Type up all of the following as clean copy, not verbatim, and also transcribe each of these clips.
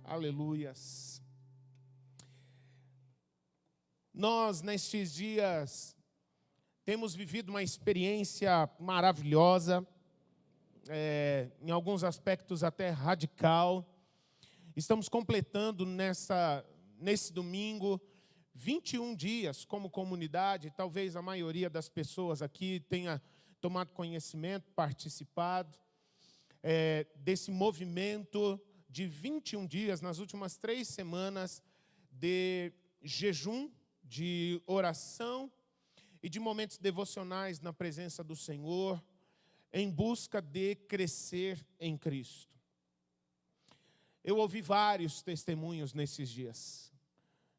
Aleluias. Nós, nestes dias, temos vivido uma experiência maravilhosa, em alguns aspectos até radical. Estamos completando nesse domingo 21 dias como comunidade. Talvez a maioria das pessoas aqui tenha tomado conhecimento, participado desse movimento de 21 dias, nas últimas 3 semanas de jejum, de oração e de momentos devocionais na presença do Senhor, em busca de crescer em Cristo. Eu ouvi vários testemunhos nesses dias,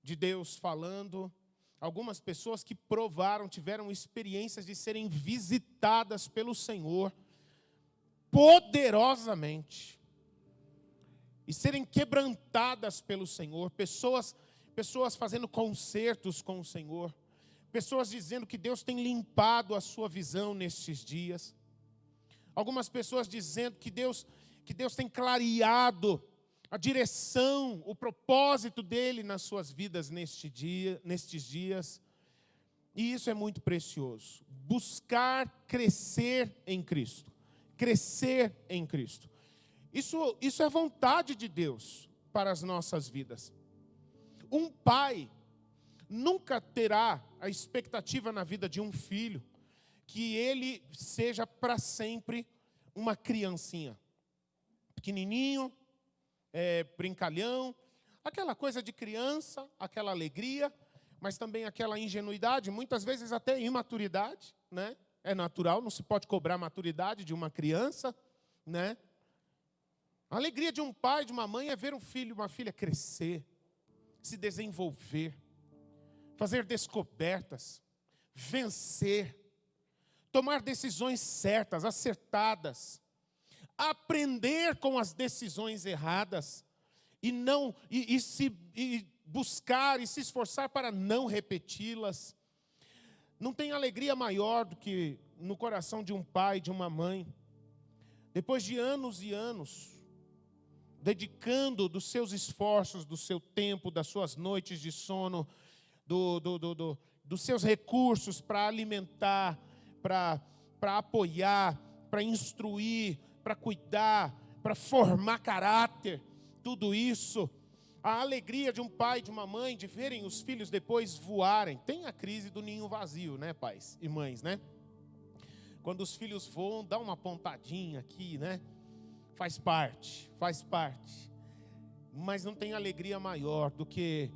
de Deus falando, algumas pessoas que tiveram experiências de serem visitadas pelo Senhor, poderosamente, e serem quebrantadas pelo Senhor, pessoas fazendo concertos com o Senhor, pessoas dizendo que Deus tem limpado a sua visão nestes dias, algumas pessoas dizendo que Deus tem clareado a direção, o propósito dele nas suas vidas nestes dias, e isso é muito precioso. Buscar crescer em Cristo, crescer em Cristo. Isso é vontade de Deus para as nossas vidas. Um pai nunca terá a expectativa na vida de um filho que ele seja para sempre uma criancinha, pequenininho, brincalhão, aquela coisa de criança, aquela alegria, mas também aquela ingenuidade, muitas vezes até imaturidade, né? É natural, não se pode cobrar a maturidade de uma criança, né? A alegria de um pai, de uma mãe, é ver um filho, uma filha crescer, se desenvolver, fazer descobertas, vencer, tomar decisões certas, acertadas, aprender com as decisões erradas e buscar e se esforçar para não repeti-las. Não tem alegria maior do que no coração de um pai, de uma mãe, depois de anos e anos, dedicando dos seus esforços, do seu tempo, das suas noites de sono, dos seus recursos para alimentar, para apoiar, para instruir, para cuidar, para formar caráter, tudo isso. A alegria de um pai e de uma mãe de verem os filhos depois voarem. Tem a crise do ninho vazio, né, pais e mães, né? Quando os filhos voam, dá uma pontadinha aqui, né? Faz parte. Mas não tem alegria maior do que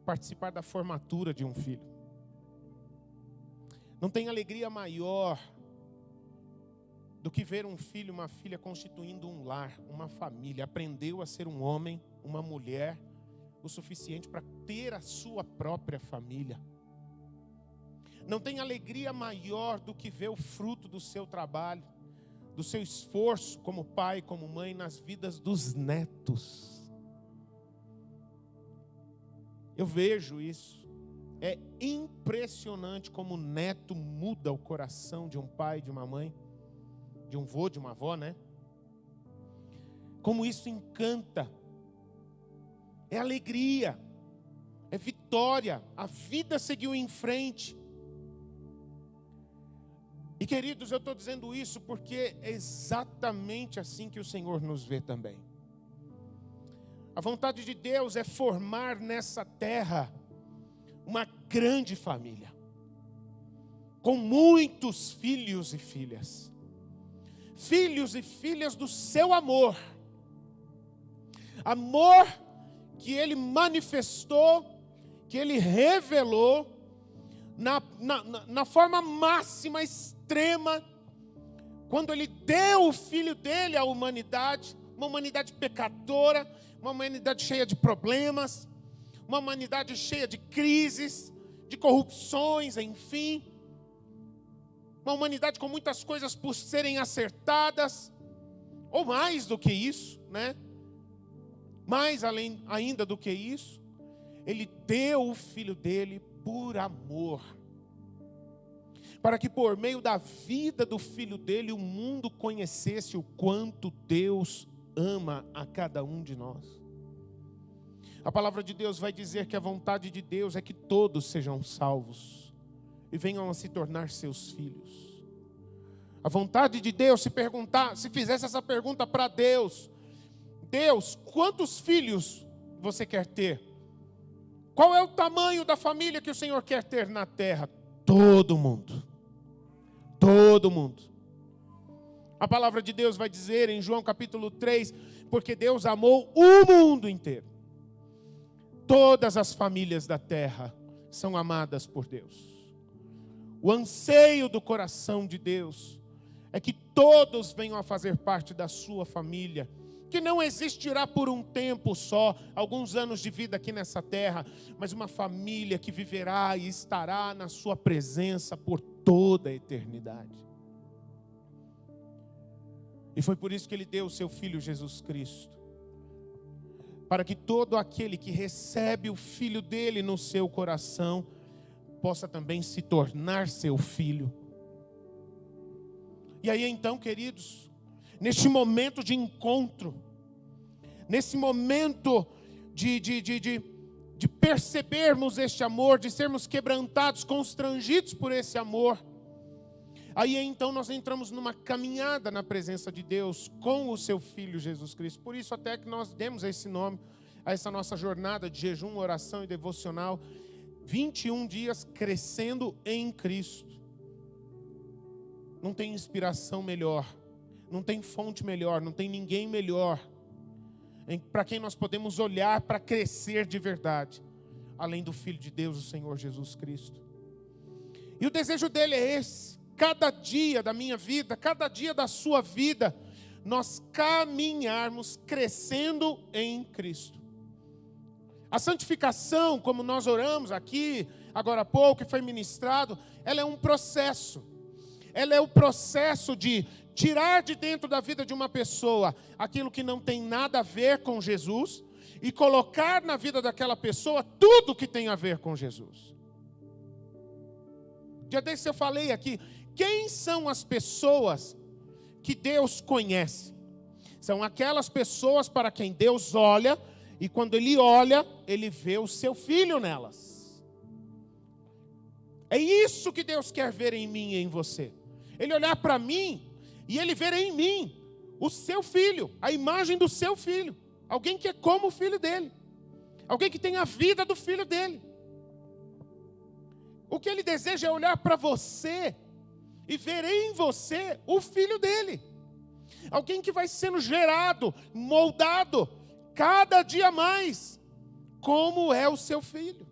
participar da formatura de um filho. Não tem alegria maior do que ver um filho, uma filha constituindo um lar, uma família. Aprendeu a ser um homem, uma mulher, o suficiente para ter a sua própria família. Não tem alegria maior do que ver o fruto do seu trabalho, do seu esforço como pai, como mãe, nas vidas dos netos. Eu vejo isso. É impressionante como o neto muda o coração de um pai, de uma mãe, de um vô, de uma avó, né? Como isso encanta. É alegria, é vitória. A vida seguiu em frente. E queridos, eu estou dizendo isso porque é exatamente assim que o Senhor nos vê também. A vontade de Deus é formar nessa terra uma grande família, com muitos filhos e filhas. Filhos e filhas do seu amor. Amor que Ele manifestou, que Ele revelou na forma máxima, extrema, quando Ele deu o Filho dEle à humanidade, uma humanidade pecadora, uma humanidade cheia de problemas, uma humanidade cheia de crises, de corrupções, enfim. Uma humanidade com muitas coisas por serem acertadas, ou mais do que isso, né? Mais além ainda do que isso, Ele deu o Filho dEle por amor, para que por meio da vida do Filho dEle o mundo conhecesse o quanto Deus ama a cada um de nós. A palavra de Deus vai dizer que a vontade de Deus é que todos sejam salvos e venham a se tornar seus filhos. A vontade de Deus, se fizesse essa pergunta para Deus: Deus, quantos filhos você quer ter? Qual é o tamanho da família que o Senhor quer ter na terra? Todo mundo. Todo mundo. A palavra de Deus vai dizer em João capítulo 3, porque Deus amou o mundo inteiro. Todas as famílias da terra são amadas por Deus. O anseio do coração de Deus é que todos venham a fazer parte da sua família, que não existirá por um tempo só, alguns anos de vida aqui nessa terra, mas uma família que viverá e estará na sua presença por toda a eternidade. E foi por isso que Ele deu o seu Filho Jesus Cristo, para que todo aquele que recebe o Filho dele no seu coração, possa também se tornar seu filho. E aí então, queridos, neste momento de encontro, nesse momento de percebermos este amor, de sermos quebrantados, constrangidos por esse amor, aí então nós entramos numa caminhada na presença de Deus com o seu Filho Jesus Cristo. Por isso até que nós demos esse nome a essa nossa jornada de jejum, oração e devocional, 21 dias crescendo em Cristo. Não tem inspiração melhor, não tem fonte melhor, não tem ninguém melhor para quem nós podemos olhar para crescer de verdade, além do Filho de Deus, o Senhor Jesus Cristo. E o desejo dele é esse: cada dia da minha vida, cada dia da sua vida, nós caminharmos crescendo em Cristo. A santificação, como nós oramos aqui agora há pouco e foi ministrado, ela é um processo. Ela é o processo de tirar de dentro da vida de uma pessoa aquilo que não tem nada a ver com Jesus e colocar na vida daquela pessoa tudo que tem a ver com Jesus. Dia desse eu falei aqui, quem são as pessoas que Deus conhece? São aquelas pessoas para quem Deus olha, e quando Ele olha, Ele vê o seu Filho nelas. É isso que Deus quer ver em mim e em você. Ele olhar para mim e Ele ver em mim o seu Filho, a imagem do seu Filho. Alguém que é como o Filho dele. Alguém que tem a vida do Filho dele. O que Ele deseja é olhar para você e ver em você o Filho dele. Alguém que vai sendo gerado, moldado, cada dia mais, como é o seu Filho.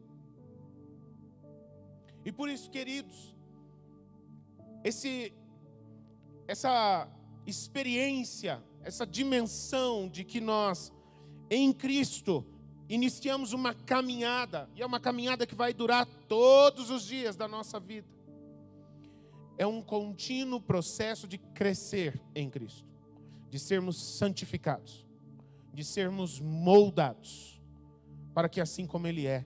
E por isso, queridos, essa experiência, essa dimensão de que nós, em Cristo, iniciamos uma caminhada, e é uma caminhada que vai durar todos os dias da nossa vida. É um contínuo processo de crescer em Cristo, de sermos santificados, de sermos moldados, para que assim como Ele é,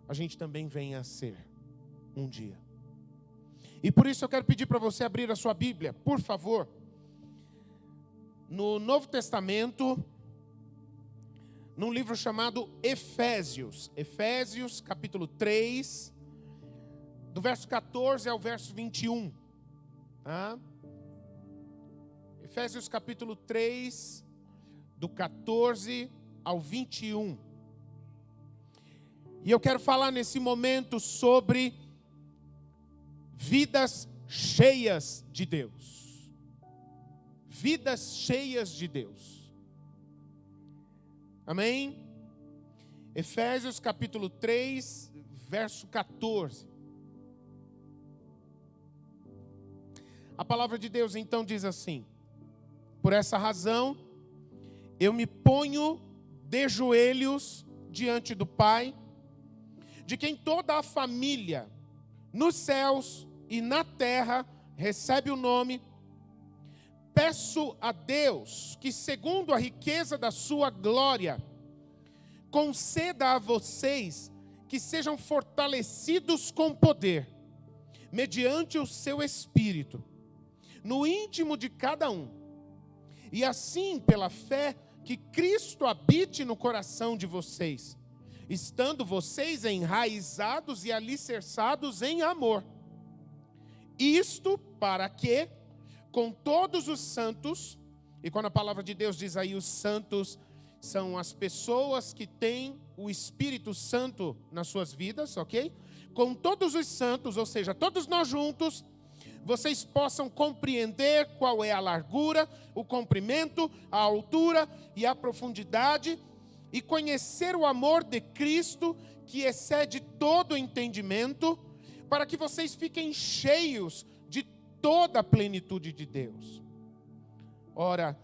a gente também venha a ser um dia. E por isso eu quero pedir para você abrir a sua Bíblia, por favor, no Novo Testamento, num livro chamado Efésios. Efésios, capítulo 3, do verso 14 ao verso 21. Tá? Efésios, capítulo 3, do 14 ao 21. E eu quero falar nesse momento sobre vidas cheias de Deus. Vidas cheias de Deus. Amém? Efésios capítulo 3, verso 14. A palavra de Deus então diz assim: por essa razão, eu me ponho de joelhos diante do Pai, de quem toda a família, nos céus e na terra, recebe o nome. Peço a Deus que, segundo a riqueza da sua glória, conceda a vocês que sejam fortalecidos com poder, mediante o seu Espírito, no íntimo de cada um. E assim, pela fé, que Cristo habite no coração de vocês, estando vocês enraizados e alicerçados em amor. Isto para que, com todos os santos, e quando a palavra de Deus diz aí os santos, são as pessoas que têm o Espírito Santo nas suas vidas, ok? Com todos os santos, ou seja, todos nós juntos, vocês possam compreender qual é a largura, o comprimento, a altura e a profundidade, e conhecer o amor de Cristo, que excede todo entendimento, para que vocês fiquem cheios de toda a plenitude de Deus. Ora,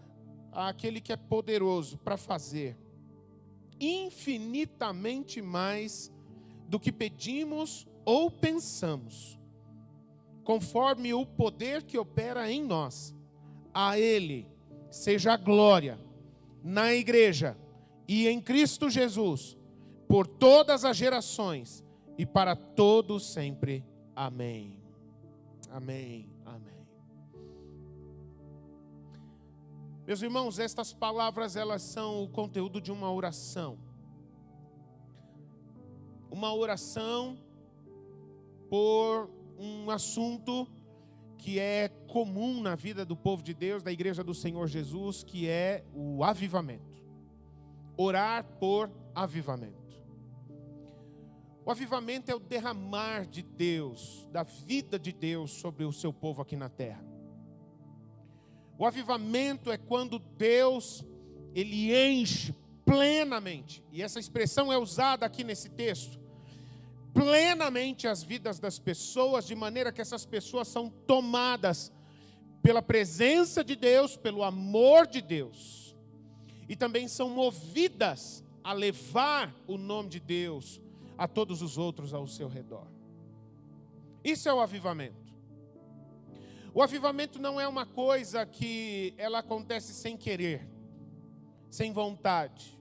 aquele que é poderoso para fazer infinitamente mais do que pedimos ou pensamos, conforme o poder que opera em nós. A Ele seja a glória na igreja e em Cristo Jesus, por todas as gerações e para todos sempre. Amém. Amém. Amém. Meus irmãos, estas palavras, elas são o conteúdo de uma oração. Uma oração por um assunto que é comum na vida do povo de Deus, da igreja do Senhor Jesus, que é o avivamento. Orar por avivamento. O avivamento é o derramar de Deus, da vida de Deus sobre o seu povo aqui na terra. O avivamento é quando Deus, Ele enche plenamente, e essa expressão é usada aqui nesse texto, plenamente as vidas das pessoas, de maneira que essas pessoas são tomadas pela presença de Deus, pelo amor de Deus, e também são movidas a levar o nome de Deus a todos os outros ao seu redor. Isso é o avivamento. O avivamento não é uma coisa que ela acontece sem querer, sem vontade.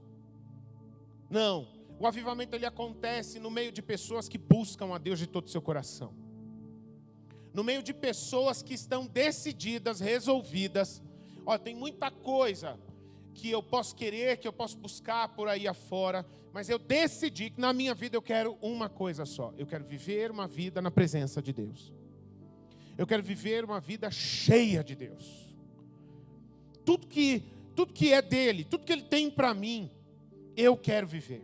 Não, o avivamento ele acontece no meio de pessoas que buscam a Deus de todo o seu coração. No meio de pessoas que estão decididas, resolvidas. Tem muita coisa que eu posso querer, que eu posso buscar por aí afora, mas eu decidi que na minha vida eu quero uma coisa só. Eu quero viver uma vida na presença de Deus. Eu quero viver uma vida cheia de Deus. Tudo que é dele, tudo que ele tem para mim, eu quero viver.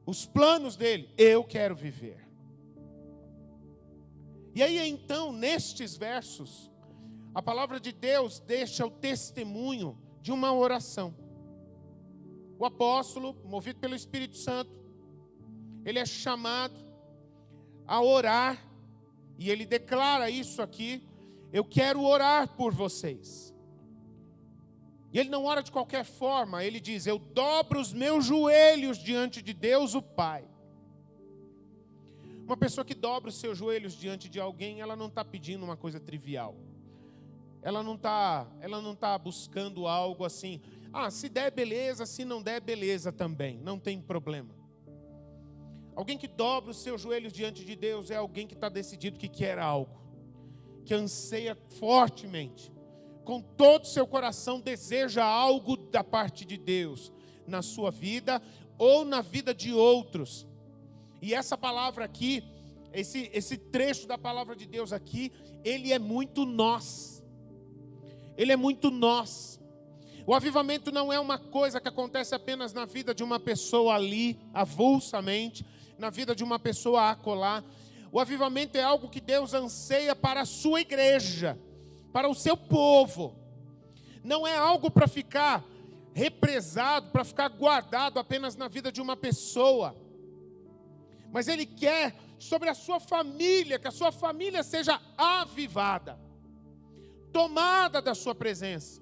Os planos dele, eu quero viver. E aí então, nestes versos, a palavra de Deus deixa o testemunho de uma oração. O apóstolo, movido pelo Espírito Santo, ele é chamado a orar, e ele declara isso aqui: eu quero orar por vocês. E ele não ora de qualquer forma, ele diz: eu dobro os meus joelhos diante de Deus o Pai. Uma pessoa que dobra os seus joelhos diante de alguém, ela não está pedindo uma coisa trivial. Ela não está buscando algo assim, se der beleza, se não der beleza também, não tem problema. Alguém que dobra os seus joelhos diante de Deus é alguém que está decidido que quer algo, que anseia fortemente, com todo o seu coração deseja algo da parte de Deus, na sua vida ou na vida de outros. E essa palavra aqui, esse trecho da palavra de Deus aqui, ele é muito nós. Ele é muito nós. O avivamento não é uma coisa que acontece apenas na vida de uma pessoa ali, avulsamente, na vida de uma pessoa acolá. O avivamento é algo que Deus anseia para a sua igreja, para o seu povo. Não é algo para ficar represado, para ficar guardado apenas na vida de uma pessoa. Mas Ele quer sobre a sua família, que a sua família seja avivada, tomada da sua presença,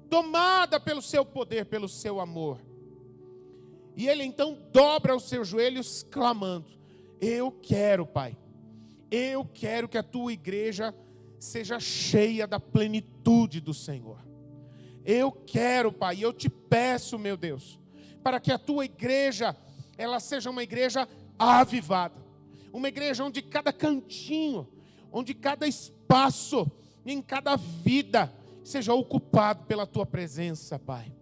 tomada pelo seu poder, pelo seu amor. E ele então dobra os seus joelhos clamando: eu quero, Pai, eu quero que a tua igreja seja cheia da plenitude do Senhor. Eu quero, Pai, eu te peço, meu Deus, para que a tua igreja, ela seja uma igreja avivada, uma igreja onde cada cantinho, onde cada espaço, em cada vida, seja ocupado pela tua presença, Pai.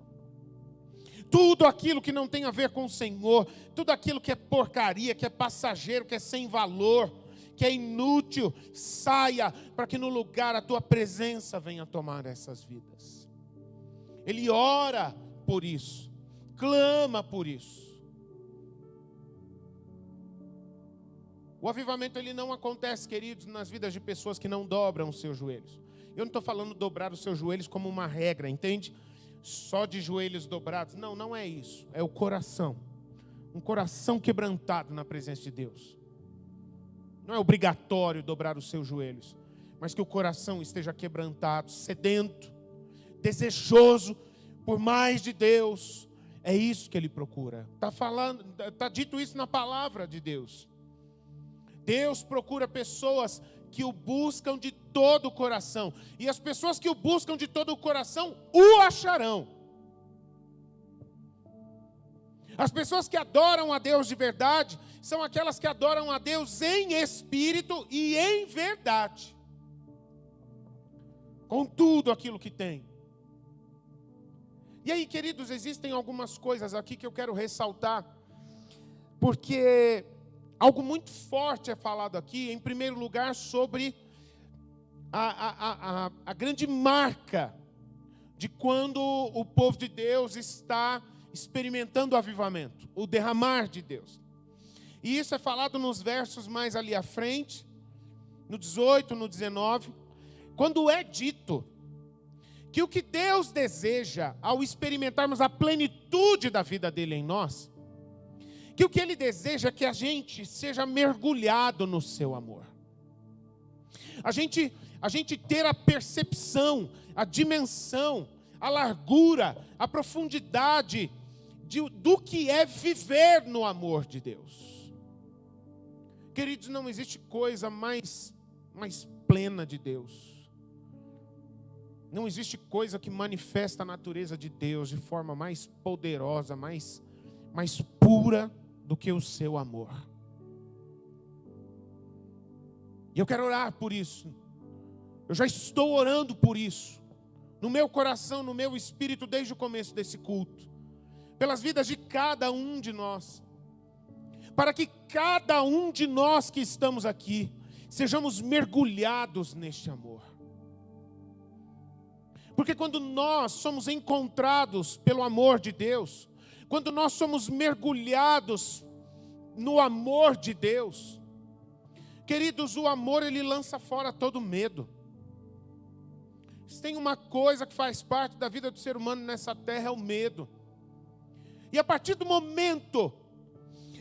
Tudo aquilo que não tem a ver com o Senhor, tudo aquilo que é porcaria, que é passageiro, que é sem valor, que é inútil, saia, para que no lugar a tua presença venha tomar essas vidas. Ele ora por isso, clama por isso. O avivamento ele não acontece, queridos, nas vidas de pessoas que não dobram os seus joelhos. Eu não estou falando dobrar os seus joelhos como uma regra, entende? Só de joelhos dobrados. Não, não é isso. É o coração. Um coração quebrantado na presença de Deus. Não é obrigatório dobrar os seus joelhos, mas que o coração esteja quebrantado, sedento, desejoso por mais de Deus. É isso que ele procura. Está dito isso na palavra de Deus. Deus procura pessoas que o buscam de todo o coração. E as pessoas que o buscam de todo o coração, o acharão. As pessoas que adoram a Deus de verdade, são aquelas que adoram a Deus em espírito e em verdade. Com tudo aquilo que tem. E aí, queridos, existem algumas coisas aqui que eu quero ressaltar. Porque algo muito forte é falado aqui, em primeiro lugar, sobre a grande marca de quando o povo de Deus está experimentando o avivamento, o derramar de Deus. E isso é falado nos versos mais ali à frente, no 18, no 19, quando é dito que o que Deus deseja ao experimentarmos a plenitude da vida dele em nós, que o que Ele deseja é que a gente seja mergulhado no seu amor. A gente ter a percepção, a dimensão, a largura, a profundidade do que é viver no amor de Deus. Queridos, não existe coisa mais plena de Deus. Não existe coisa que manifesta a natureza de Deus de forma mais poderosa, mais pura do que o seu amor. E eu quero orar por isso. Eu já estou orando por isso. No meu coração, no meu espírito, desde o começo desse culto. Pelas vidas de cada um de nós. Para que cada um de nós que estamos aqui, sejamos mergulhados neste amor. Porque quando nós somos encontrados pelo amor de Deus, quando nós somos mergulhados no amor de Deus, queridos, o amor ele lança fora todo medo. Se tem uma coisa que faz parte da vida do ser humano nessa terra é o medo. E a partir do momento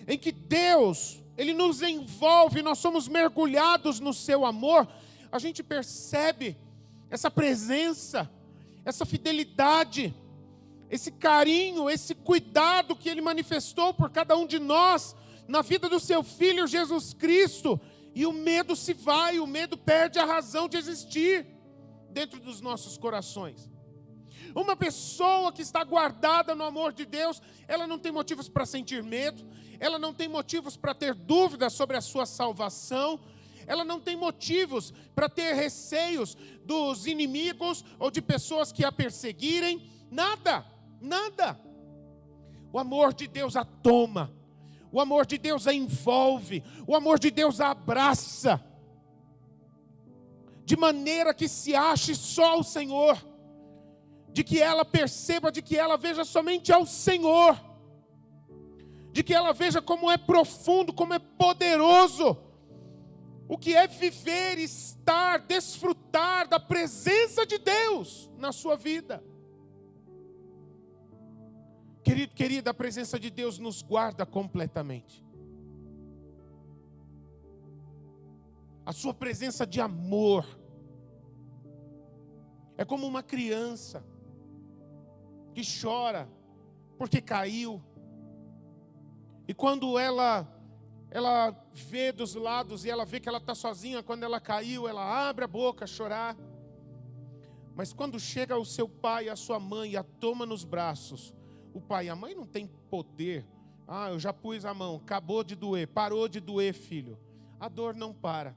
em que Deus, Ele nos envolve, nós somos mergulhados no seu amor, a gente percebe essa presença, essa fidelidade, esse carinho, esse cuidado que Ele manifestou por cada um de nós, na vida do seu Filho Jesus Cristo, e o medo se vai, o medo perde a razão de existir dentro dos nossos corações. Uma pessoa que está guardada no amor de Deus, ela não tem motivos para sentir medo, ela não tem motivos para ter dúvidas sobre a sua salvação, ela não tem motivos para ter receios dos inimigos ou de pessoas que a perseguirem, nada. O amor de Deus a toma, o amor de Deus a envolve, o amor de Deus a abraça, de maneira que se ache só o Senhor, de que ela perceba, de que ela veja somente ao Senhor, de que ela veja como é profundo, como é poderoso, o que é viver, estar, desfrutar da presença de Deus na sua vida. Querido, querida, a presença de Deus nos guarda completamente. A sua presença de amor é como uma criança que chora porque caiu. E quando ela vê dos lados e ela vê que ela está sozinha, quando ela caiu, ela abre a boca a chorar. Mas quando chega o seu pai e a sua mãe e a toma nos braços, o pai e a mãe não têm poder. Eu já pus a mão, acabou de doer, parou de doer, filho. A dor não para,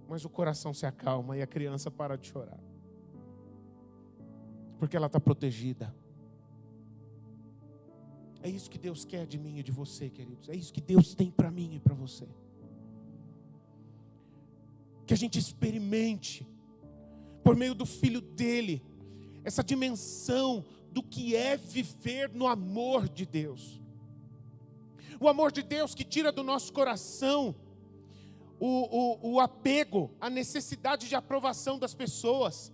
mas o coração se acalma e a criança para de chorar. Porque ela está protegida. É isso que Deus quer de mim e de você, queridos. É isso que Deus tem para mim e para você. Que a gente experimente, por meio do Filho dele, essa dimensão do que é viver no amor de Deus. O amor de Deus que tira do nosso coração o apego, a necessidade de aprovação das pessoas.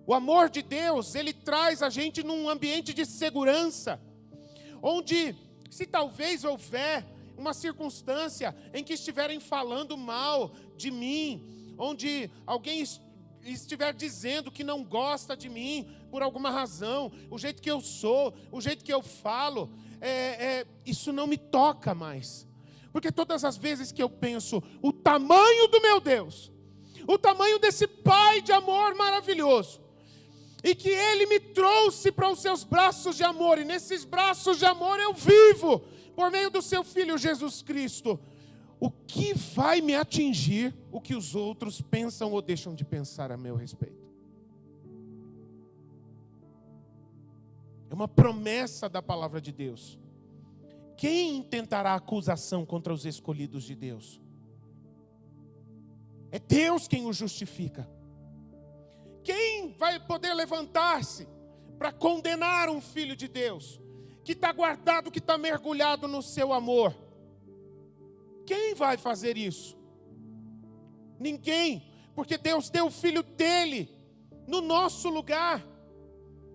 O amor de Deus, ele traz a gente num ambiente de segurança, onde, se talvez houver uma circunstância em que estiverem falando mal de mim, onde alguém estiver dizendo que não gosta de mim por alguma razão, o jeito que eu sou, o jeito que eu falo, isso não me toca mais. Porque todas as vezes que eu penso o tamanho do meu Deus, o tamanho desse Pai de amor maravilhoso, e que Ele me trouxe para os seus braços de amor, e nesses braços de amor eu vivo, por meio do seu Filho Jesus Cristo, o que vai me atingir o que os outros pensam ou deixam de pensar a meu respeito? É uma promessa da palavra de Deus. Quem intentará acusação contra os escolhidos de Deus? É Deus quem o justifica. Quem vai poder levantar-se para condenar um filho de Deus, que está guardado, que está mergulhado no seu amor? Quem vai fazer isso? Ninguém, porque Deus deu o Filho dele no nosso lugar.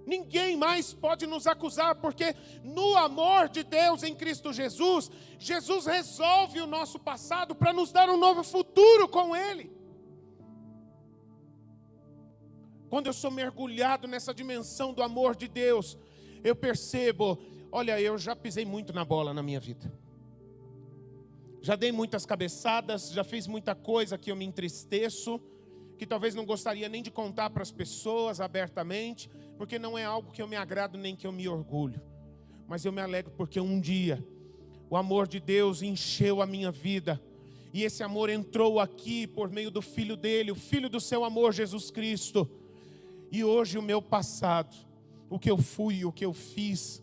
Ninguém mais pode nos acusar, porque no amor de Deus em Cristo Jesus, Jesus resolve o nosso passado para nos dar um novo futuro com Ele. Quando eu sou mergulhado nessa dimensão do amor de Deus, eu percebo, olha, eu já pisei muito na bola na minha vida. Já dei muitas cabeçadas, já fiz muita coisa que eu me entristeço, que talvez não gostaria nem de contar para as pessoas abertamente, porque não é algo que eu me agrado nem que eu me orgulho. Mas eu me alegro porque um dia o amor de Deus encheu a minha vida. E esse amor entrou aqui por meio do Filho dele, o Filho do seu amor, Jesus Cristo. E hoje o meu passado, o que eu fui, o que eu fiz,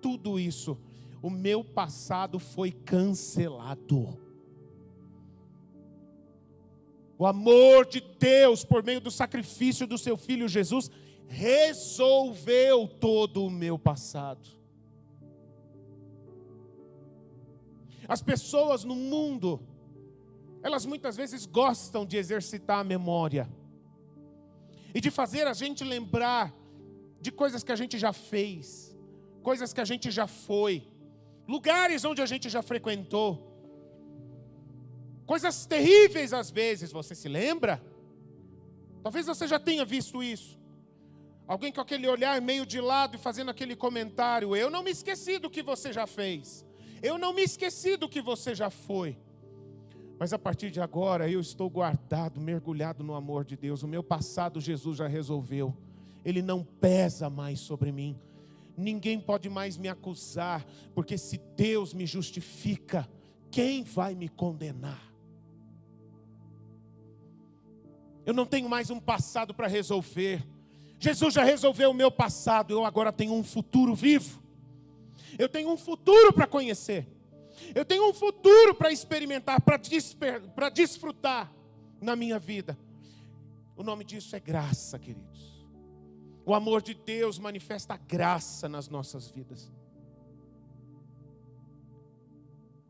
tudo isso, o meu passado foi cancelado. O amor de Deus, por meio do sacrifício do seu Filho Jesus, resolveu todo o meu passado. As pessoas no mundo, elas muitas vezes gostam de exercitar a memória e de fazer a gente lembrar de coisas que a gente já fez, coisas que a gente já foi, lugares onde a gente já frequentou, coisas terríveis às vezes. Você se lembra? Talvez você já tenha visto isso. Alguém com aquele olhar meio de lado e fazendo aquele comentário: eu não me esqueci do que você já fez, eu não me esqueci do que você já foi. Mas a partir de agora eu estou guardado, mergulhado no amor de Deus. O meu passado Jesus já resolveu. Ele não pesa mais sobre mim. Ninguém pode mais me acusar, porque se Deus me justifica, quem vai me condenar? Eu não tenho mais um passado para resolver. Jesus já resolveu o meu passado, eu agora tenho um futuro vivo. Eu tenho um futuro para conhecer. Eu tenho um futuro para experimentar, para desfrutar na minha vida. O nome disso é graça, queridos. O amor de Deus manifesta graça nas nossas vidas.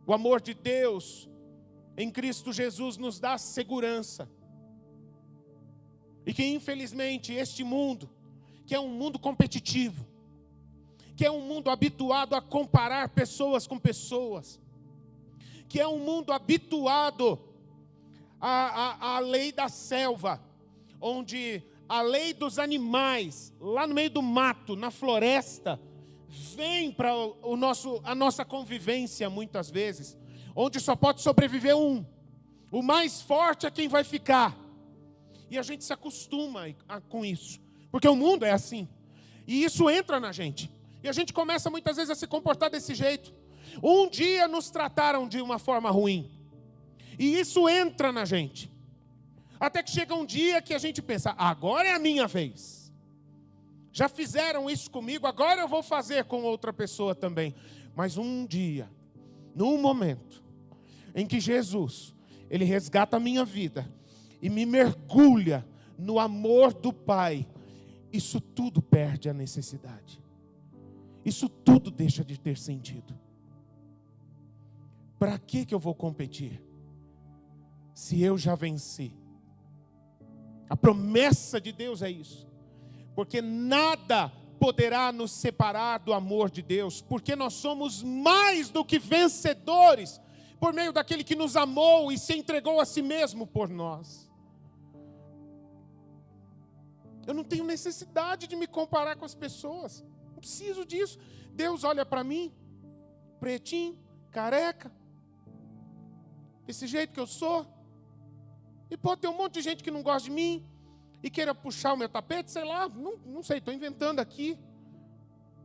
O amor de Deus em Cristo Jesus nos dá segurança. E que infelizmente este mundo, que é um mundo competitivo, que é um mundo habituado a comparar pessoas com pessoas, que é um mundo habituado à lei da selva, onde a lei dos animais, lá no meio do mato, na floresta, vem para a nossa convivência muitas vezes, onde só pode sobreviver um. O mais forte é quem vai ficar. E a gente se acostuma com isso, porque o mundo é assim. E isso entra na gente. E a gente começa muitas vezes a se comportar desse jeito. Um dia nos trataram de uma forma ruim. E isso entra na gente. Até que chega um dia que a gente pensa: agora é a minha vez. Já fizeram isso comigo, agora eu vou fazer com outra pessoa também. Mas um dia, num momento em que Jesus, Ele resgata a minha vida e me mergulha no amor do Pai, isso tudo perde a necessidade. Isso tudo deixa de ter sentido. Para que eu vou competir? Se eu já venci. A promessa de Deus é isso. Porque nada poderá nos separar do amor de Deus. Porque nós somos mais do que vencedores por meio daquele que nos amou e se entregou a si mesmo por nós. Eu não tenho necessidade de me comparar com as pessoas. Não preciso disso. Deus olha para mim, pretinho, careca, desse jeito que eu sou. E pode ter um monte de gente que não gosta de mim e queira puxar o meu tapete, sei lá, não sei, estou inventando aqui.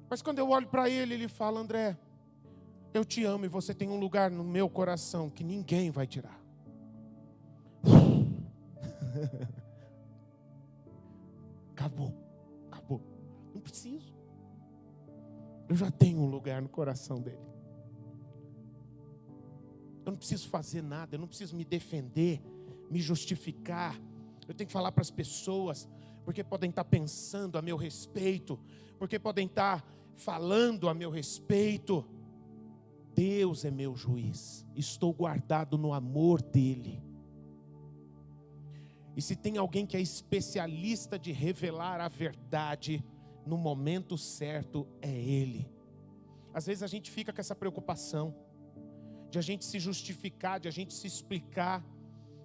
Mas quando eu olho para ele, ele fala: André, eu te amo e você tem um lugar no meu coração que ninguém vai tirar. Acabou. Não preciso. Eu já tenho um lugar no coração dele. Eu não preciso fazer nada, eu não preciso me defender, me justificar. Eu tenho que falar para as pessoas, porque podem estar pensando a meu respeito, porque podem estar falando a meu respeito. Deus é meu juiz, estou guardado no amor dele. E se tem alguém que é especialista de revelar a verdade no momento certo, é ele. Às vezes a gente fica com essa preocupação de a gente se justificar, de a gente se explicar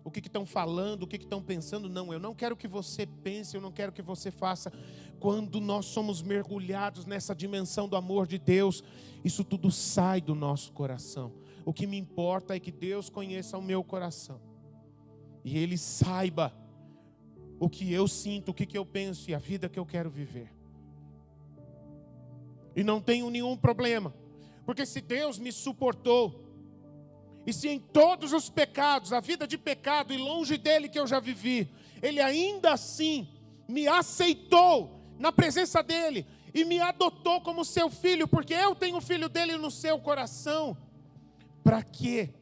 o que estão falando, o que estão pensando. Não, eu não quero que você pense, eu não quero que você faça. Quando nós somos mergulhados nessa dimensão do amor de Deus, isso tudo sai do nosso coração. O que me importa é que Deus conheça o meu coração e Ele saiba o que eu sinto, o que eu penso e a vida que eu quero viver. E não tenho nenhum problema, porque se Deus me suportou, e se em todos os pecados, a vida de pecado e longe dele que eu já vivi, Ele ainda assim me aceitou na presença dele e me adotou como seu filho, porque eu tenho o filho dele no seu coração. Para quê?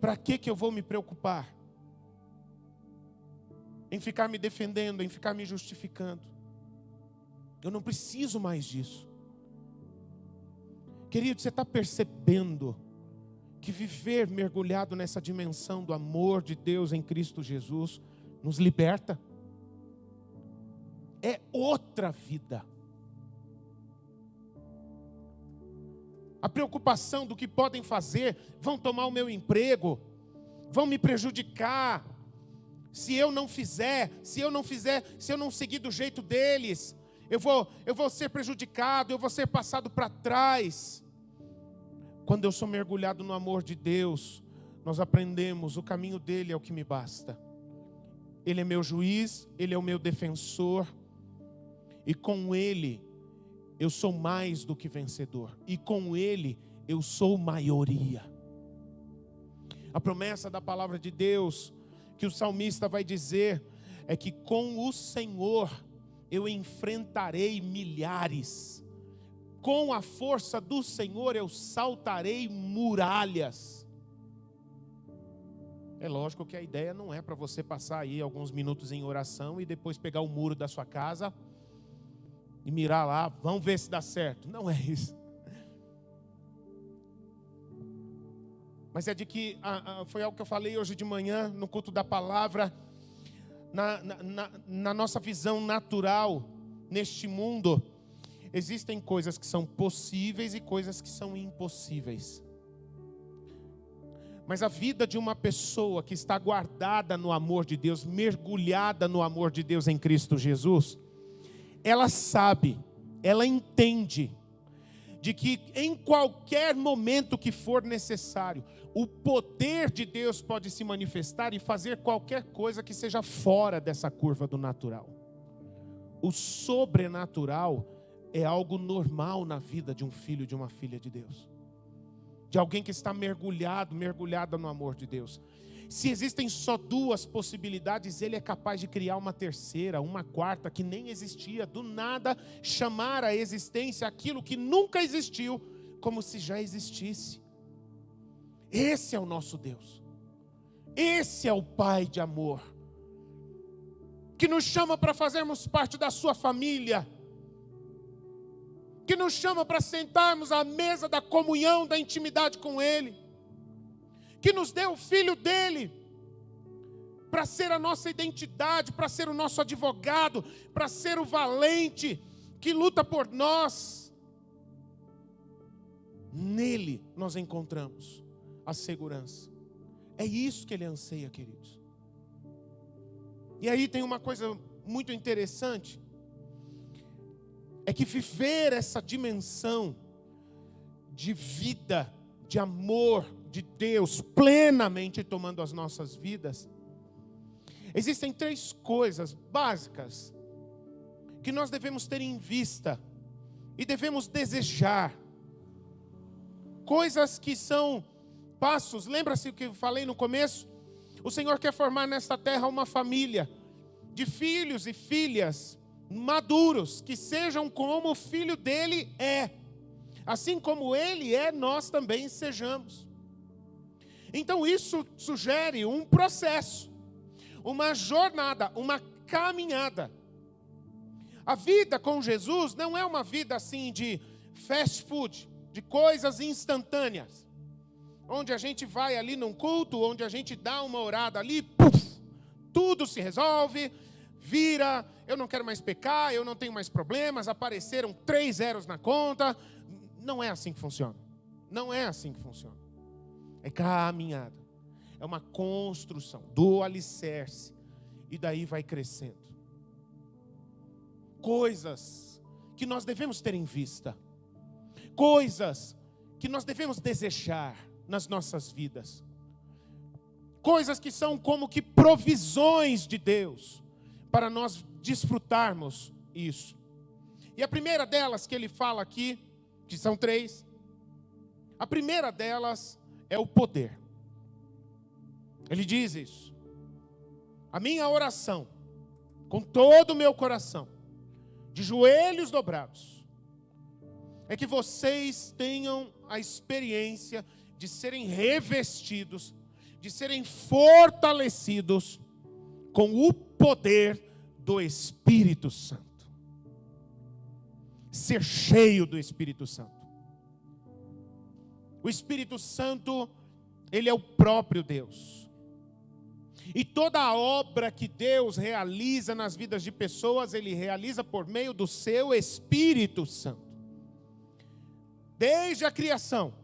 Para que eu vou me preocupar em ficar me defendendo, em ficar me justificando? Eu não preciso mais disso. Querido, você está percebendo que viver mergulhado nessa dimensão do amor de Deus em Cristo Jesus nos liberta? É outra vida. A preocupação do que podem fazer, vão tomar o meu emprego, vão me prejudicar, se eu não seguir do jeito deles, eu vou ser prejudicado, eu vou ser passado para trás. Quando eu sou mergulhado no amor de Deus, nós aprendemos, o caminho dele é o que me basta. Ele é meu juiz, ele é o meu defensor, e com ele eu sou mais do que vencedor, e com ele eu sou maioria. A promessa da palavra de Deus, que o salmista vai dizer, é que com o Senhor eu enfrentarei milhares. Com a força do Senhor eu saltarei muralhas. É lógico que a ideia não é para você passar aí alguns minutos em oração e depois pegar o muro da sua casa e mirar lá, vamos ver se dá certo. Não é isso. Mas é de que, foi algo que eu falei hoje de manhã no culto da palavra, na nossa visão natural, neste mundo, existem coisas que são possíveis e coisas que são impossíveis. Mas a vida de uma pessoa que está guardada no amor de Deus, mergulhada no amor de Deus em Cristo Jesus, ela sabe, ela entende de que em qualquer momento que for necessário, o poder de Deus pode se manifestar e fazer qualquer coisa que seja fora dessa curva do natural. O sobrenatural é algo normal na vida de um filho e de uma filha de Deus. de alguém que está mergulhada no amor de Deus. Se existem só duas possibilidades, Ele é capaz de criar uma terceira, uma quarta, que nem existia. Do nada, chamar à existência aquilo que nunca existiu, como se já existisse. Esse é o nosso Deus. Esse é o Pai de amor, que nos chama para fazermos parte da sua família, que nos chama para sentarmos à mesa da comunhão, da intimidade com Ele, que nos deu o Filho dEle, para ser a nossa identidade, para ser o nosso advogado, para ser o valente, que luta por nós. Nele nós encontramos a segurança. É isso que Ele anseia, queridos. E aí tem uma coisa muito interessante, é que viver essa dimensão de vida, de amor de Deus, plenamente tomando as nossas vidas, existem 3 coisas básicas que nós devemos ter em vista e devemos desejar. Coisas que são passos. Lembra-se o que eu falei no começo? O Senhor quer formar nesta terra uma família de filhos e filhas maduros, que sejam como o Filho dele é. Assim como Ele é, nós também sejamos. Então isso sugere um processo, uma jornada, uma caminhada. A vida com Jesus não é uma vida assim de fast food, de coisas instantâneas, onde a gente vai ali num culto, onde a gente dá uma orada ali, puff, tudo se resolve, vira, eu não quero mais pecar, eu não tenho mais problemas, apareceram 3 zeros na conta. Não é assim que funciona. Não é assim que funciona. É caminhada. É uma construção do alicerce. E daí vai crescendo. Coisas que nós devemos ter em vista. Coisas que nós devemos desejar nas nossas vidas. Coisas que são como que provisões de Deus para nós desfrutarmos isso. E a primeira delas que ele fala aqui, que são 3, a primeira delas é o poder. Ele diz isso: a minha oração, com todo o meu coração, de joelhos dobrados, é que vocês tenham a experiência de serem revestidos, de serem fortalecidos com o poder do Espírito Santo. Ser cheio do Espírito Santo. O Espírito Santo, Ele é o próprio Deus. E toda a obra que Deus realiza nas vidas de pessoas, Ele realiza por meio do seu Espírito Santo. Desde a criação,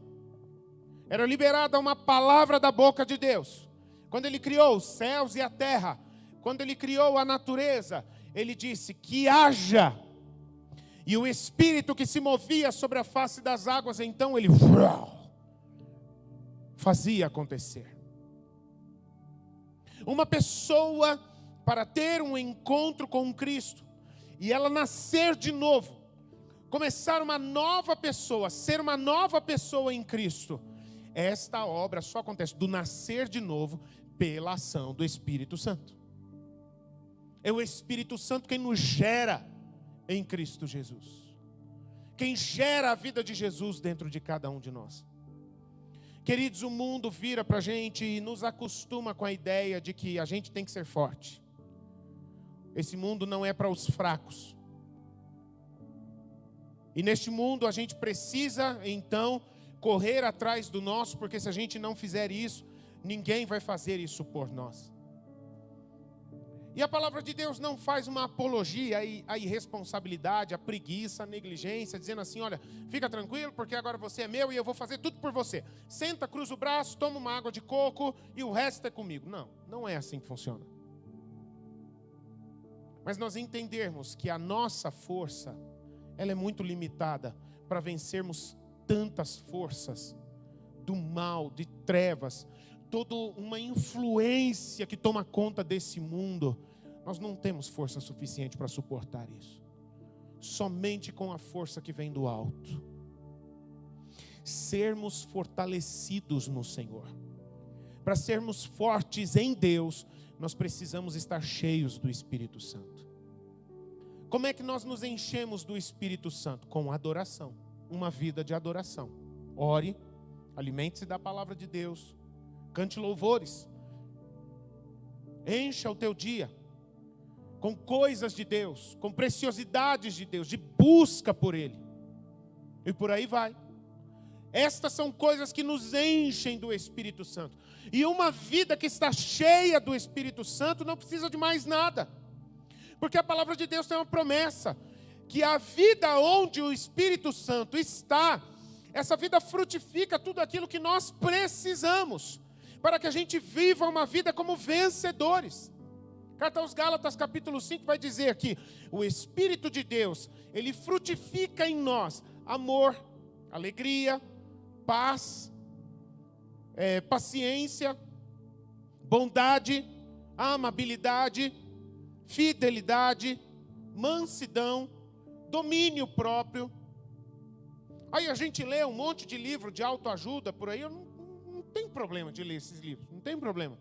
era liberada uma palavra da boca de Deus. Quando Ele criou os céus e a terra, quando Ele criou a natureza, Ele disse que haja. E o Espírito que se movia sobre a face das águas, então Ele fazia acontecer. Uma pessoa, para ter um encontro com Cristo, e ela nascer de novo, começar uma nova pessoa, ser uma nova pessoa em Cristo, esta obra só acontece do nascer de novo pela ação do Espírito Santo. É o Espírito Santo quem nos gera em Cristo Jesus, quem gera a vida de Jesus dentro de cada um de nós. Queridos, o mundo vira para a gente e nos acostuma com a ideia de que a gente tem que ser forte. Esse mundo não é para os fracos. E neste mundo a gente precisa, então, correr atrás do nosso, porque se a gente não fizer isso, ninguém vai fazer isso por nós. E a palavra de Deus não faz uma apologia à irresponsabilidade, à preguiça, à negligência, dizendo assim: olha, fica tranquilo, porque agora você é meu e eu vou fazer tudo por você. Senta, cruza o braço, toma uma água de coco e o resto é comigo. Não, não é assim que funciona. Mas nós entendermos que a nossa força, ela é muito limitada para vencermos tantas forças do mal, de trevas, toda uma influência que toma conta desse mundo. Nós não temos força suficiente para suportar isso. Somente com a força que vem do alto. sermos fortalecidos no Senhor. Para sermos fortes em Deus, nós precisamos estar cheios do Espírito Santo. Como é que nós nos enchemos do Espírito Santo? Com adoração, uma vida de adoração. Ore, alimente-se da palavra de Deus, cante louvores, encha o teu dia com coisas de Deus, com preciosidades de Deus, de busca por Ele. E por aí vai. Estas são coisas que nos enchem do Espírito Santo. E uma vida que está cheia do Espírito Santo não precisa de mais nada. Porque a palavra de Deus tem uma promessa, que a vida onde o Espírito Santo está, essa vida frutifica tudo aquilo que nós precisamos, para que a gente viva uma vida como vencedores. Carta aos Gálatas, capítulo 5, vai dizer que o Espírito de Deus, ele frutifica em nós amor, alegria, paz, paciência, bondade, amabilidade, fidelidade, mansidão, domínio próprio. Aí a gente lê um monte de livro de autoajuda por aí, eu não tenho problema de ler esses livros, não tem problema.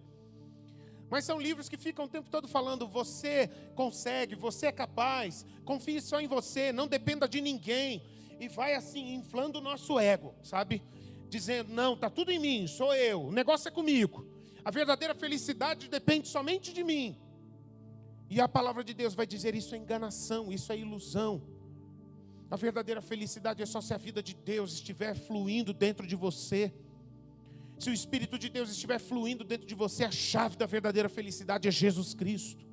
Mas são livros que ficam o tempo todo falando, você consegue, você é capaz, confie só em você, não dependa de ninguém. E vai assim, inflando o nosso ego, sabe? Dizendo, não, está tudo em mim, sou eu, o negócio é comigo. A verdadeira felicidade depende somente de mim. E a palavra de Deus vai dizer, isso é enganação, isso é ilusão. A verdadeira felicidade é só se a vida de Deus estiver fluindo dentro de você. Se o Espírito de Deus estiver fluindo dentro de você, a chave da verdadeira felicidade é Jesus Cristo.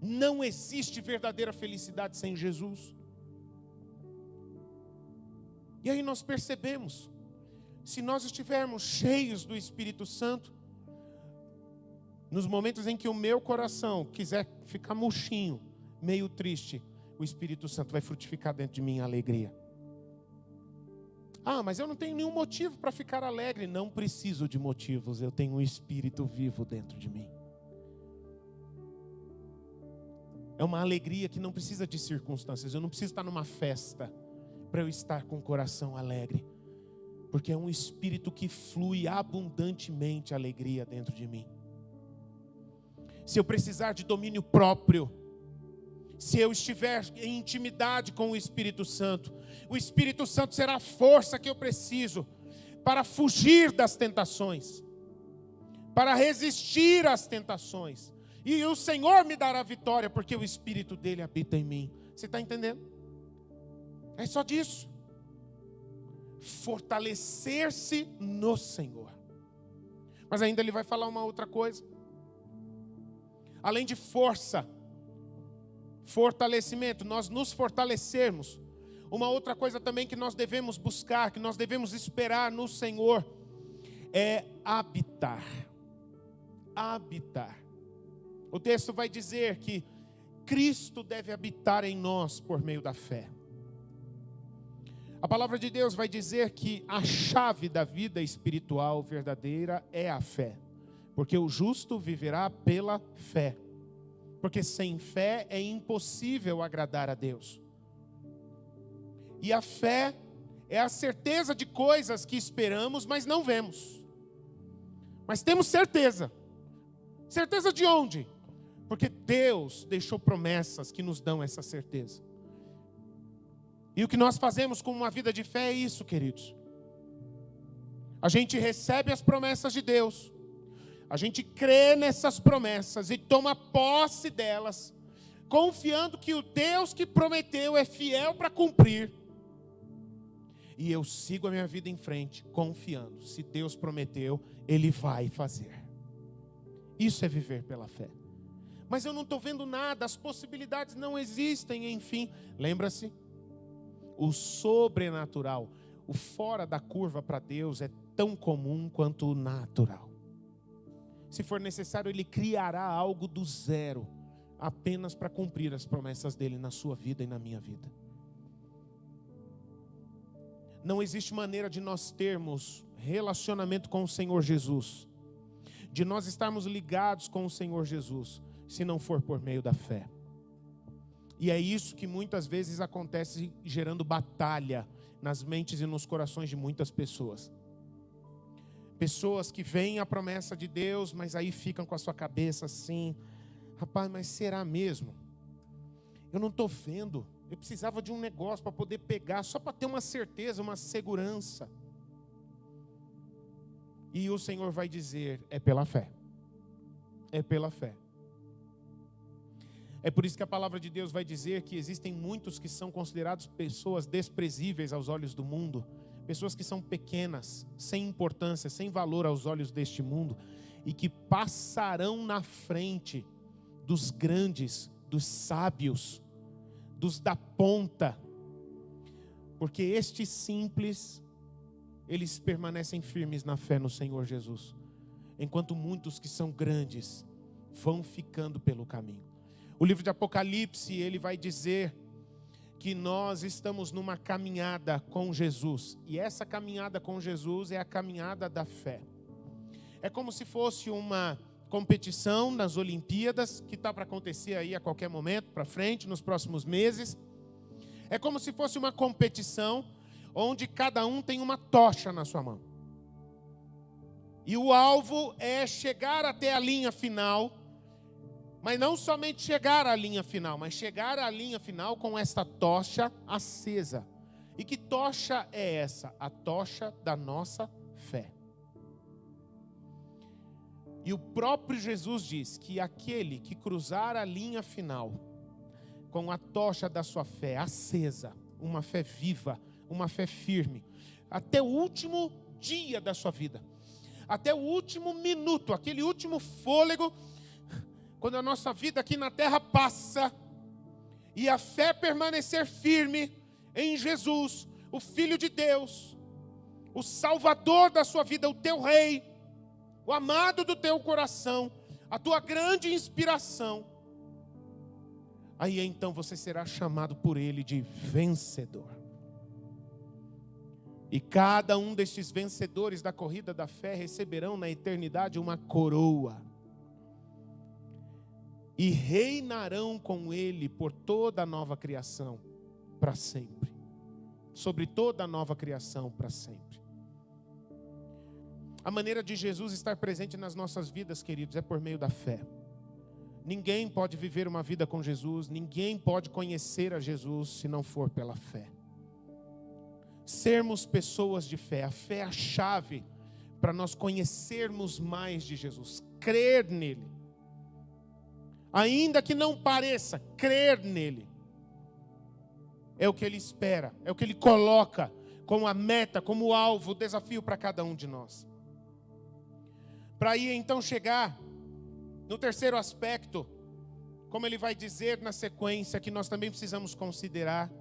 Não existe verdadeira felicidade sem Jesus. E aí nós percebemos, se nós estivermos cheios do Espírito Santo, nos momentos em que o meu coração quiser ficar murchinho, meio triste, o Espírito Santo vai frutificar dentro de mim a alegria. Ah, mas eu não tenho nenhum motivo para ficar alegre. Não preciso de motivos, eu tenho um Espírito vivo dentro de mim. É uma alegria que não precisa de circunstâncias. Eu não preciso estar numa festa para eu estar com o coração alegre. Porque é um Espírito que flui abundantemente a alegria dentro de mim. Se eu precisar de domínio próprio, se eu estiver em intimidade com o Espírito Santo será a força que eu preciso para fugir das tentações, para resistir às tentações. E o Senhor me dará vitória, porque o Espírito dele habita em mim. Você está entendendo? É só disso. Fortalecer-se no Senhor. Mas ainda ele vai falar uma outra coisa. Além de força, fortalecimento, nós nos fortalecermos. Uma outra coisa também que nós devemos buscar, que nós devemos esperar no Senhor, é habitar. Habitar. O texto vai dizer que Cristo deve habitar em nós por meio da fé. A palavra de Deus vai dizer que a chave da vida espiritual verdadeira é a fé. Porque o justo viverá pela fé. Porque sem fé é impossível agradar a Deus. E a fé é a certeza de coisas que esperamos, mas não vemos. Mas temos certeza. Certeza de onde? Porque Deus deixou promessas que nos dão essa certeza. E o que nós fazemos com uma vida de fé é isso, queridos. A gente recebe as promessas de Deus. A gente crê nessas promessas e toma posse delas, confiando que o Deus que prometeu é fiel para cumprir. E eu sigo a minha vida em frente, confiando. Se Deus prometeu, Ele vai fazer. Isso é viver pela fé. Mas eu não estou vendo nada, as possibilidades não existem, enfim. Lembra-se? O sobrenatural, o fora da curva para Deus é tão comum quanto o natural. Se for necessário, Ele criará algo do zero, apenas para cumprir as promessas dEle na sua vida e na minha vida. Não existe maneira de nós termos relacionamento com o Senhor Jesus, de nós estarmos ligados com o Senhor Jesus, se não for por meio da fé. E é isso que muitas vezes acontece gerando batalha nas mentes e nos corações de muitas pessoas. Pessoas que veem a promessa de Deus, mas aí ficam com a sua cabeça assim: rapaz, mas será mesmo? Eu não estou vendo. Eu precisava de um negócio para poder pegar, só para ter uma certeza, uma segurança. E o Senhor vai dizer: é pela fé. É pela fé. É por isso que a palavra de Deus vai dizer que existem muitos que são considerados pessoas desprezíveis aos olhos do mundo, pessoas que são pequenas, sem importância, sem valor aos olhos deste mundo, e que passarão na frente dos grandes, dos sábios, dos da ponta, porque estes simples, eles permanecem firmes na fé no Senhor Jesus, enquanto muitos que são grandes vão ficando pelo caminho. O livro de Apocalipse, ele vai dizer que nós estamos numa caminhada com Jesus, e essa caminhada com Jesus é a caminhada da fé. É como se fosse uma competição nas Olimpíadas, que está para acontecer aí a qualquer momento, para frente, nos próximos meses. É como se fosse uma competição onde cada um tem uma tocha na sua mão. E o alvo é chegar até a linha final, mas não somente chegar à linha final, mas chegar à linha final com esta tocha acesa. E que tocha é essa? A tocha da nossa fé. E o próprio Jesus diz que aquele que cruzar a linha final com a tocha da sua fé acesa, uma fé viva, uma fé firme, até o último dia da sua vida, até o último minuto, aquele último fôlego, quando a nossa vida aqui na terra passa, e a fé permanecer firme em Jesus, o Filho de Deus, o Salvador da sua vida, o teu Rei, o amado do teu coração, a tua grande inspiração, aí então você será chamado por Ele de vencedor. E cada um destes vencedores da corrida da fé receberão na eternidade uma coroa. E reinarão com Ele por toda a nova criação, para sempre. Sobre toda a nova criação, para sempre. A maneira de Jesus estar presente nas nossas vidas, queridos, é por meio da fé. Ninguém pode viver uma vida com Jesus, ninguém pode conhecer a Jesus se não for pela fé. Sermos pessoas de fé, a fé é a chave para nós conhecermos mais de Jesus, crer nele. Ainda que não pareça, crer nele. É o que ele espera, é o que ele coloca como a meta, como o alvo, o desafio para cada um de nós. Para aí então chegar no terceiro aspecto, como ele vai dizer na sequência, que nós também precisamos considerar,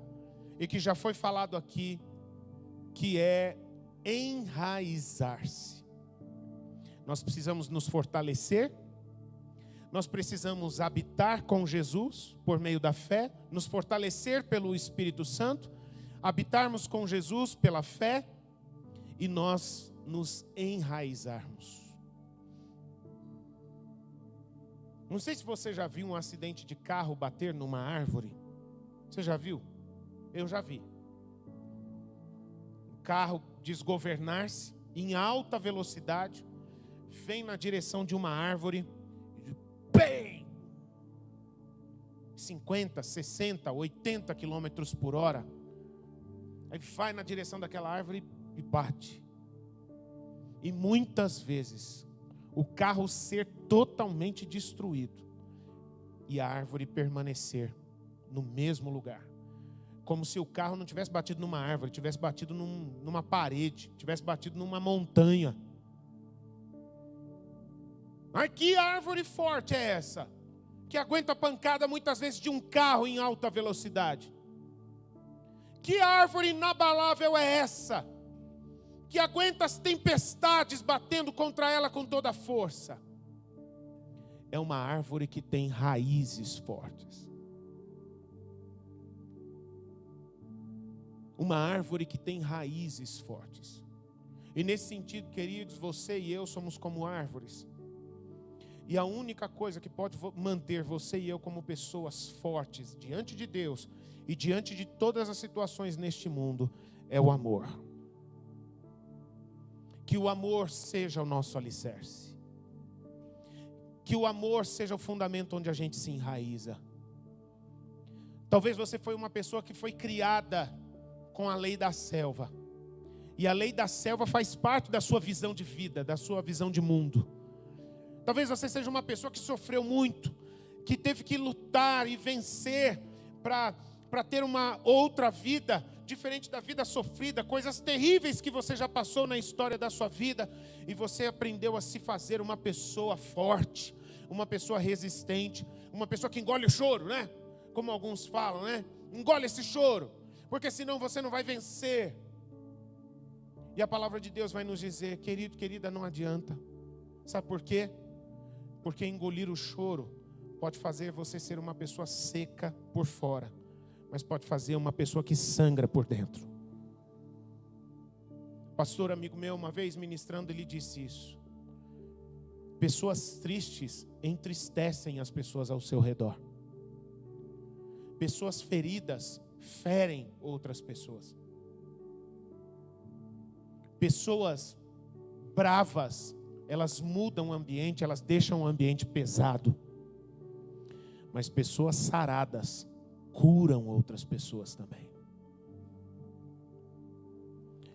e que já foi falado aqui, que é enraizar-se. Nós precisamos nos fortalecer, nós precisamos habitar com Jesus por meio da fé, nos fortalecer pelo Espírito Santo, habitarmos com Jesus pela fé e nós nos enraizarmos. Não sei se você já viu um acidente de carro bater numa árvore. Você já viu? Eu já vi. O carro desgovernar-se em alta velocidade, vem na direção de uma árvore, bem! 50, 60, 80 quilômetros por hora. Aí vai na direção daquela árvore e bate. E muitas vezes o carro ser totalmente destruído e a árvore permanecer no mesmo lugar. Como se o carro não tivesse batido numa árvore, tivesse batido numa parede, tivesse batido numa montanha. Mas que árvore forte é essa? Que aguenta a pancada muitas vezes de um carro em alta velocidade. Que árvore inabalável é essa? Que aguenta as tempestades batendo contra ela com toda a força. É uma árvore que tem raízes fortes. Uma árvore que tem raízes fortes. E nesse sentido, queridos, você e eu somos como árvores. E a única coisa que pode manter você e eu como pessoas fortes diante de Deus e diante de todas as situações neste mundo é o amor. Que o amor seja o nosso alicerce. Que o amor seja o fundamento onde a gente se enraiza. Talvez você foi uma pessoa que foi criada com a lei da selva. E a lei da selva faz parte da sua visão de vida, da sua visão de mundo. Talvez você seja uma pessoa que sofreu muito, que teve que lutar e vencer para ter uma outra vida, diferente da vida sofrida, coisas terríveis que você já passou na história da sua vida, e você aprendeu a se fazer uma pessoa forte, uma pessoa resistente, uma pessoa que engole o choro, né? Como alguns falam, né? Engole esse choro, porque senão você não vai vencer. E a palavra de Deus vai nos dizer, querido, querida, não adianta. Sabe por quê? Porque engolir o choro pode fazer você ser uma pessoa seca por fora, mas pode fazer uma pessoa que sangra por dentro. Pastor, amigo meu, uma vez ministrando, ele disse isso. Pessoas tristes entristecem as pessoas ao seu redor. Pessoas feridas ferem outras pessoas. Pessoas bravas, elas mudam o ambiente, elas deixam o ambiente pesado. Mas pessoas saradas curam outras pessoas também.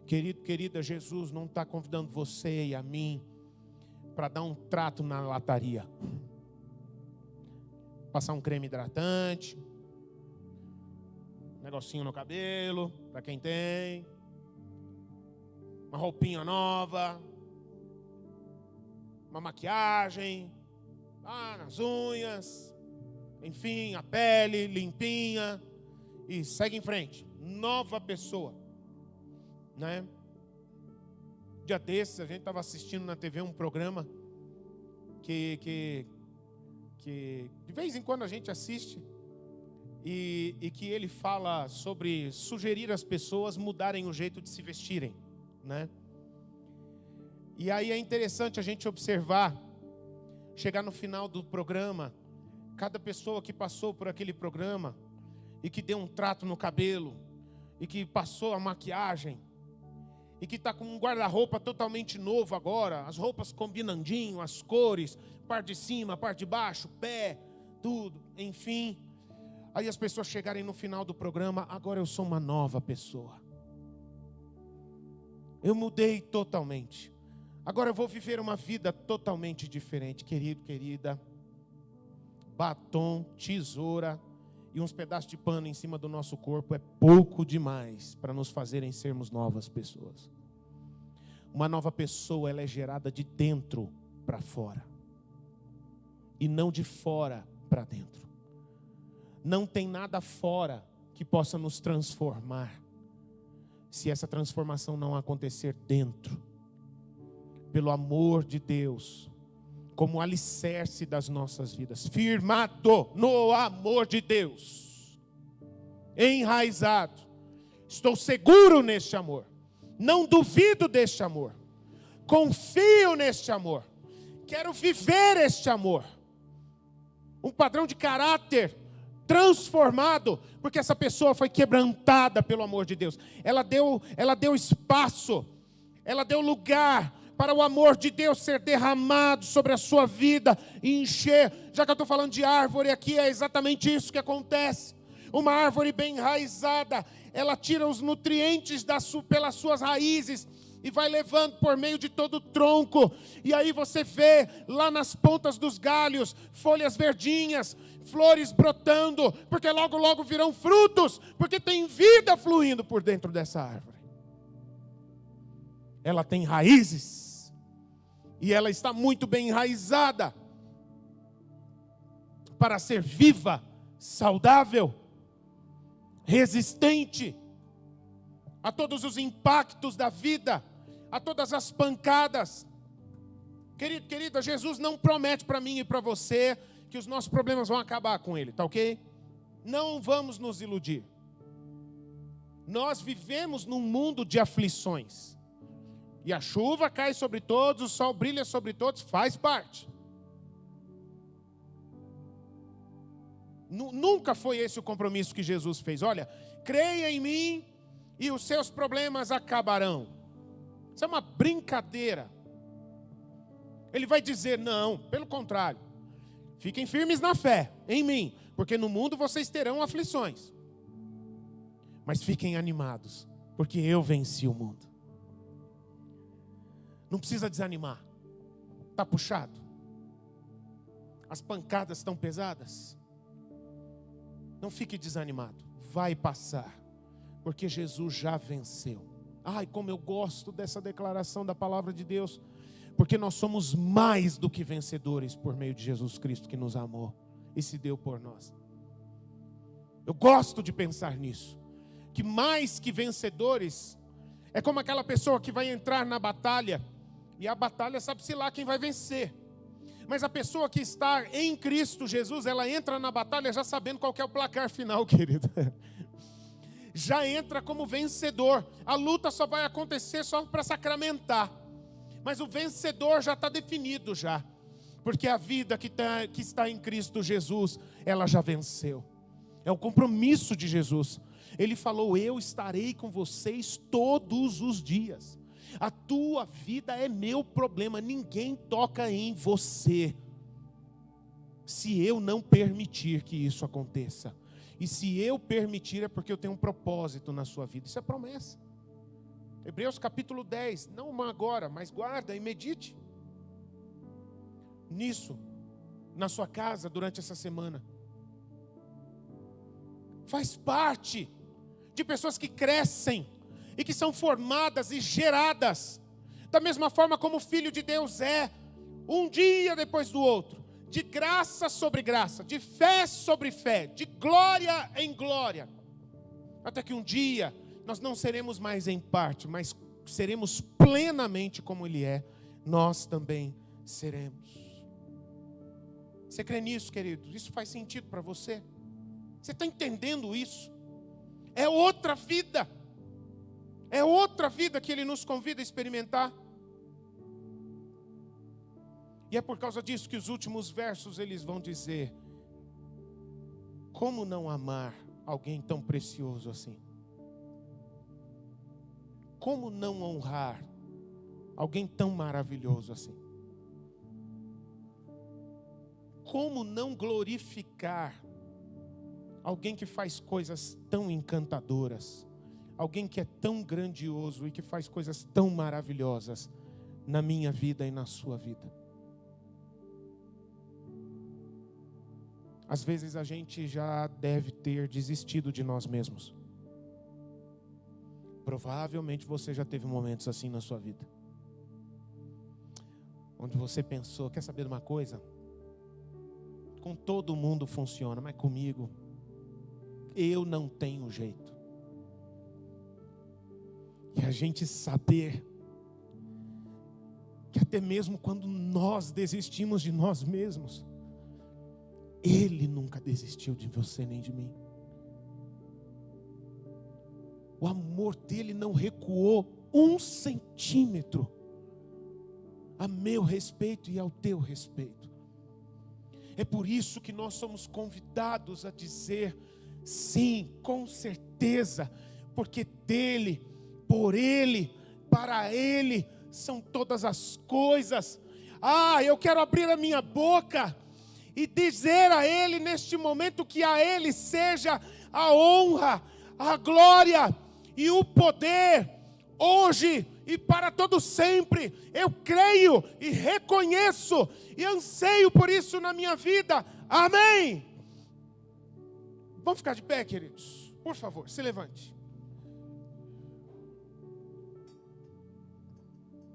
Querido, querida, Jesus não está convidando você e a mim para dar um trato na lataria. Passar um creme hidratante, um negocinho no cabelo, para quem tem, uma roupinha nova, uma maquiagem, nas unhas, enfim, a pele limpinha, e segue em frente, nova pessoa, né? Dia desses a gente estava assistindo na TV um programa que de vez em quando a gente assiste, e que ele fala sobre sugerir às pessoas mudarem o jeito de se vestirem, né? E aí é interessante a gente observar, chegar no final do programa, cada pessoa que passou por aquele programa e que deu um trato no cabelo e que passou a maquiagem e que está com um guarda-roupa totalmente novo agora, as roupas combinandinho, as cores, parte de cima, parte de baixo, pé, tudo, enfim. Aí as pessoas chegarem no final do programa, agora eu sou uma nova pessoa. Eu mudei totalmente. Agora eu vou viver uma vida totalmente diferente. Querido, querida, batom, tesoura e uns pedaços de pano em cima do nosso corpo é pouco demais para nos fazerem sermos novas pessoas. Uma nova pessoa, ela é gerada de dentro para fora e não de fora para dentro. Não tem nada fora que possa nos transformar se essa transformação não acontecer dentro. Pelo amor de Deus, como alicerce das nossas vidas, firmado no amor de Deus, enraizado, estou seguro neste amor, não duvido deste amor, confio neste amor, quero viver este amor, um padrão de caráter transformado, porque essa pessoa foi quebrantada pelo amor de Deus, ela deu espaço, ela deu lugar para o amor de Deus ser derramado sobre a sua vida e encher. Já que eu estou falando de árvore aqui, é exatamente isso que acontece. Uma árvore bem enraizada, ela tira os nutrientes pelas suas raízes e vai levando por meio de todo o tronco. E aí você vê lá nas pontas dos galhos, folhas verdinhas, flores brotando, porque logo logo virão frutos, porque tem vida fluindo por dentro dessa árvore. Ela tem raízes. E ela está muito bem enraizada para ser viva, saudável, resistente a todos os impactos da vida, a todas as pancadas. Querido, querida, Jesus não promete para mim e para você que os nossos problemas vão acabar com ele, tá ok? Não vamos nos iludir. Nós vivemos num mundo de aflições. E a chuva cai sobre todos, o sol brilha sobre todos, faz parte. Nunca foi esse o compromisso que Jesus fez. Olha, creia em mim e os seus problemas acabarão. Isso é uma brincadeira. Ele vai dizer, não, pelo contrário. Fiquem firmes na fé, em mim, porque no mundo vocês terão aflições. Mas fiquem animados, porque eu venci o mundo. Não precisa desanimar. Está puxado? As pancadas estão pesadas? Não fique desanimado. Vai passar, porque Jesus já venceu. Ai, como eu gosto dessa declaração da palavra de Deus. Porque nós somos mais do que vencedores por meio de Jesus Cristo que nos amou e se deu por nós. Eu gosto de pensar nisso. Que mais que vencedores, é como aquela pessoa que vai entrar na batalha, e a batalha sabe-se lá quem vai vencer. Mas a pessoa que está em Cristo Jesus, ela entra na batalha já sabendo qual que é o placar final, querido. Já entra como vencedor. A luta só vai acontecer só para sacramentar. Mas o vencedor já está definido já. Porque a vida que está em Cristo Jesus, ela já venceu. É o compromisso de Jesus. Ele falou, eu estarei com vocês todos os dias. A tua vida é meu problema. Ninguém toca em você. Se eu não permitir que isso aconteça. E se eu permitir é porque eu tenho um propósito na sua vida. Isso é promessa. Hebreus capítulo 10, não uma agora, mas guarda e medite nisso, na sua casa durante essa semana. Faz parte de pessoas que crescem e que são formadas e geradas, da mesma forma como o Filho de Deus é, um dia depois do outro, de graça sobre graça, de fé sobre fé, de glória em glória, até que um dia nós não seremos mais em parte, mas seremos plenamente como Ele é. Nós também seremos. Você crê nisso, querido? Isso faz sentido para você? Você está entendendo isso? É outra vida. É outra vida que Ele nos convida a experimentar. E é por causa disso que os últimos versos eles vão dizer: como não amar alguém tão precioso assim? Como não honrar alguém tão maravilhoso assim? Como não glorificar alguém que faz coisas tão encantadoras? Alguém que é tão grandioso e que faz coisas tão maravilhosas na minha vida e na sua vida? Às vezes a gente já deve ter desistido de nós mesmos. Provavelmente você já teve momentos assim na sua vida, onde você pensou, quer saber de uma coisa? Com todo mundo funciona, mas comigo, eu não tenho jeito. E a gente saber que até mesmo quando nós desistimos de nós mesmos, Ele nunca desistiu de você nem de mim. O amor dele não recuou 1 centímetro a meu respeito e ao teu respeito. É por isso que nós somos convidados a dizer sim, com certeza, porque dele, por ele, para ele são todas as coisas. Eu quero abrir a minha boca e dizer a ele neste momento que a ele seja a honra, a glória e o poder, hoje e para todo sempre. Eu creio e reconheço e anseio por isso na minha vida. Amém. Vamos ficar de pé, queridos? Por favor, se levante.